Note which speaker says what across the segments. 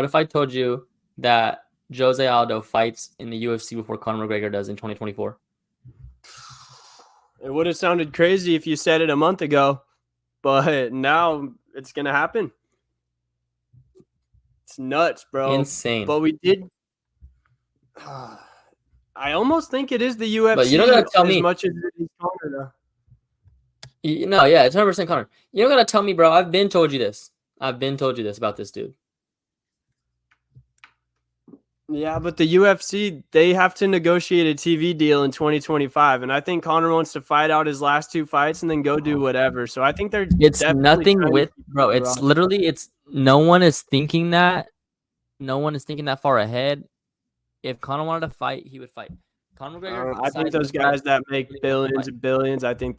Speaker 1: What if I told you that Jose Aldo fights in the UFC before Conor McGregor does in 2024?
Speaker 2: It would have sounded crazy if you said it a month ago, but now it's going to happen. It's nuts, bro.
Speaker 1: Insane.
Speaker 2: But we did. I almost think it is the
Speaker 1: But you don't
Speaker 2: UFC
Speaker 1: gotta tell
Speaker 2: as
Speaker 1: me.
Speaker 2: much as it is Conor, though.
Speaker 1: No, yeah, it's 100% Conor. You don't gotta tell me, bro. I've been told you this. I've been told you this about this dude.
Speaker 2: Yeah, but the UFC, they have to negotiate a TV deal in 2025. And I think Conor wants to fight out his last two fights and then go do whatever. So I think they're
Speaker 1: It's
Speaker 2: definitely
Speaker 1: nothing
Speaker 2: trying to
Speaker 1: with,
Speaker 2: keep him
Speaker 1: bro.
Speaker 2: on the
Speaker 1: It's
Speaker 2: roster.
Speaker 1: literally, it's no one is thinking that. No one is thinking that far ahead. If Conor wanted to fight, he would fight. Conor McGregor
Speaker 2: I think
Speaker 1: decides
Speaker 2: those
Speaker 1: to fight.
Speaker 2: guys that make
Speaker 1: He wants to
Speaker 2: billions
Speaker 1: fight.
Speaker 2: and billions, I think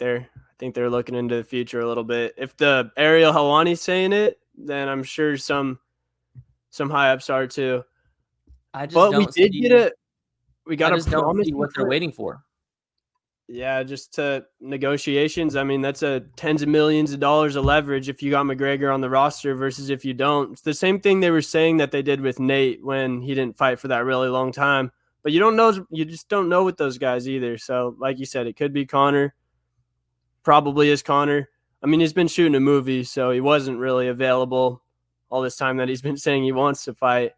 Speaker 2: they're looking into the future a little bit. If the Ariel Helwani's saying it, then I'm sure some high ups are too.
Speaker 1: I just
Speaker 2: But we
Speaker 1: don't
Speaker 2: did get
Speaker 1: see.
Speaker 2: a we
Speaker 1: I
Speaker 2: got a
Speaker 1: just don't see
Speaker 2: promising
Speaker 1: what they're
Speaker 2: clip.
Speaker 1: waiting for.
Speaker 2: Yeah, just to negotiations. I mean, that's a tens of millions of dollars of leverage if you got McGregor on the roster versus if you don't. It's the same thing they were saying that they did with Nate when he didn't fight for that really long time. But you just don't know with those guys either. So, like you said, it could be Conor. Probably is Conor. I mean, he's been shooting a movie, so he wasn't really available all this time that he's been saying he wants to fight.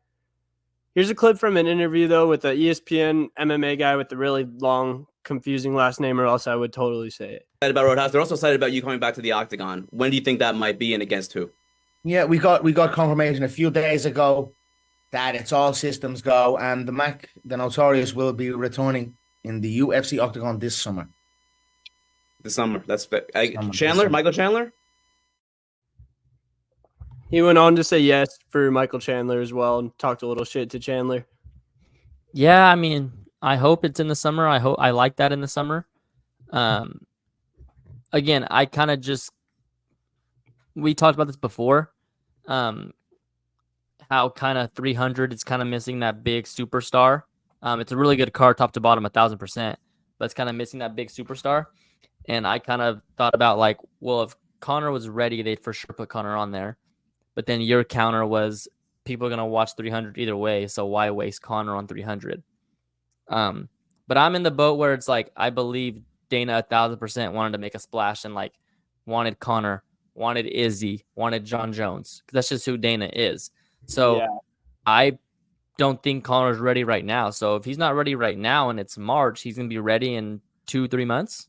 Speaker 2: Here's a clip from an interview, though, with the ESPN MMA guy with the really long, confusing last name, or else I would totally say it.
Speaker 3: Excited about Roadhouse. They're also excited about you coming back to the Octagon. When do you think that might be and against who?
Speaker 4: Yeah, we got confirmation a few days ago that it's all systems go, and the Notorious will be returning in the UFC Octagon this summer.
Speaker 3: This summer. That's
Speaker 4: Summer,
Speaker 3: Chandler,
Speaker 4: summer.
Speaker 3: Michael Chandler.
Speaker 2: He went on to say yes for Michael Chandler as well and talked a little shit to Chandler.
Speaker 1: Yeah, I mean, I hope it's in the summer. I like that in the summer. Again, I kind of just we talked about this before. How kind of 300 is kind of missing that big superstar. It's a really good card, top to bottom, 1,000%, but it's kind of missing that big superstar. And I kind of thought about like, well, if Conor was ready, they'd for sure put Conor on there. But then your counter was people are gonna watch 300 either way, so why waste Conor on 300? But I'm in the boat where it's like I believe Dana 1,000% wanted to make a splash and like wanted Conor, wanted Izzy, wanted John Jones. That's just who Dana is. So
Speaker 2: Yeah.
Speaker 1: I don't think Conor's ready right now. So if he's not ready right now and it's March, he's gonna be ready in 2-3 months.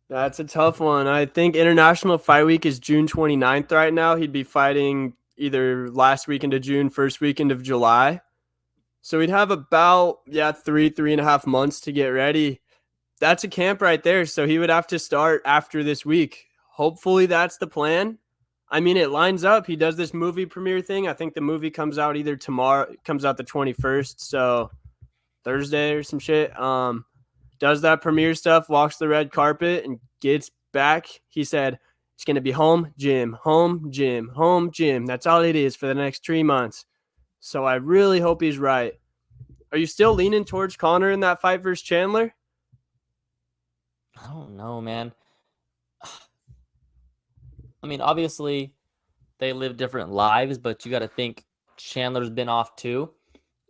Speaker 2: That's a tough one. I think International Fight Week is June 29th right now. He'd be fighting either last weekend of June, first weekend of July. So we'd have about, 3.5 months to get ready. That's a camp right there. So he would have to start after this week. Hopefully that's the plan. I mean, it lines up. He does this movie premiere thing. I think the movie comes out either tomorrow, it comes out the 21st. So Thursday or some shit. Does that premiere stuff, walks the red carpet, and gets back. He said it's going to be home, gym, home, gym, home, gym. That's all it is for the next 3 months. So I really hope he's right. Are you still leaning towards Conor in that fight versus Chandler?
Speaker 1: I don't know, man. I mean, obviously they live different lives, but you got to think Chandler's been off too.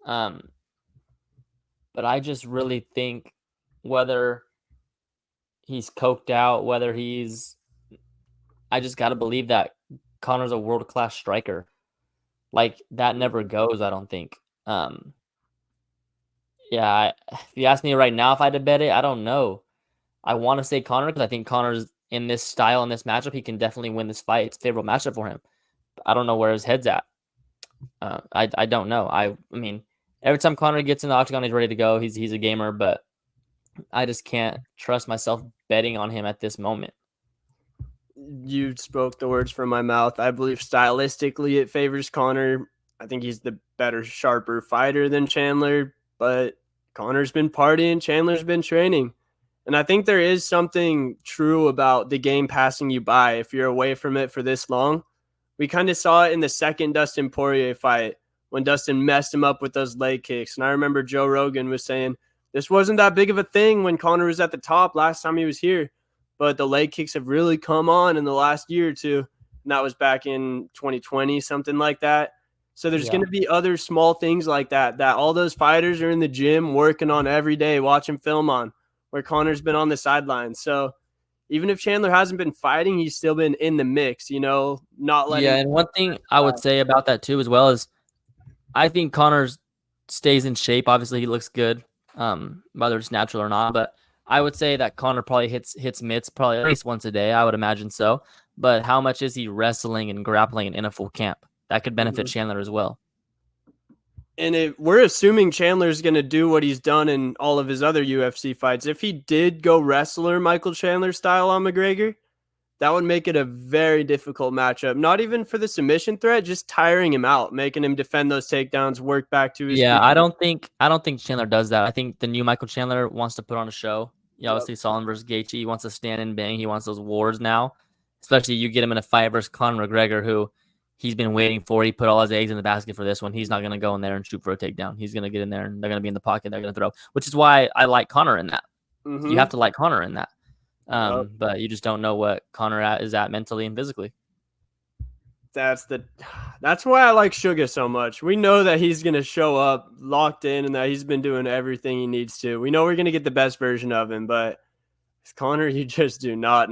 Speaker 1: But I just really think whether he's coked out, whether he's, I just got to believe that Conor's a world-class striker. Like that never goes, I don't think. Yeah, if you ask me right now if I had to bet it, I don't know. I want to say Conor because I think Conor's in this style, in this matchup, he can definitely win this fight. It's a favorable matchup for him. I don't know where his head's at. I don't know. I mean, every time Conor gets in the octagon, he's ready to go. He's a gamer, but I just can't trust myself betting on him at this moment.
Speaker 2: You spoke the words from my mouth. I believe stylistically it favors Conor. I think he's the better, sharper fighter than Chandler, but Conor's been partying, Chandler's been training. And I think there is something true about the game passing you by if you're away from it for this long. We kind of saw it in the second Dustin Poirier fight when Dustin messed him up with those leg kicks. And I remember Joe Rogan was saying this wasn't that big of a thing when Conor was at the top last time he was here, but the leg kicks have really come on in the last year or two. And that was back in 2020, something like that. So there's
Speaker 1: Yeah.
Speaker 2: going to be other small things like that all those fighters are in the gym working on every day, watching film on, where Conor's been on the sidelines. So even if Chandler hasn't been fighting, he's still been in the mix, not letting.
Speaker 1: Yeah, and one thing I would say about that too, as well, is I think Conor stays in shape. Obviously, he looks good, whether it's natural or not. But I would say that Conor probably hits mitts probably at least once a day. I would imagine so. But how much is he wrestling and grappling in a full camp? That could benefit Chandler as well.
Speaker 2: And we're assuming Chandler's going to do what he's done in all of his other UFC fights. If he did go wrestler Michael Chandler style on McGregor, that would make it a very difficult matchup. Not even for the submission threat, just tiring him out, making him defend those takedowns, work back to his feet.
Speaker 1: I don't think Chandler does that. I think the new Michael Chandler wants to put on a show. You obviously saw him versus Gaethje. He wants to stand and bang. He wants those wars now. Especially you get him in a fight versus Conor McGregor, who he's been waiting for. He put all his eggs in the basket for this one. He's not going to go in there and shoot for a takedown. He's going to get in there and they're going to be in the pocket. They're going to throw, which is why I like Conor in that.
Speaker 2: Mm-hmm.
Speaker 1: You have to like Conor in that. But you just don't know what Conor is at mentally and physically.
Speaker 2: That's why I like Sugar so much. We know that he's going to show up locked in and that he's been doing everything he needs to. We know we're going to get the best version of him, but Conor, you just do not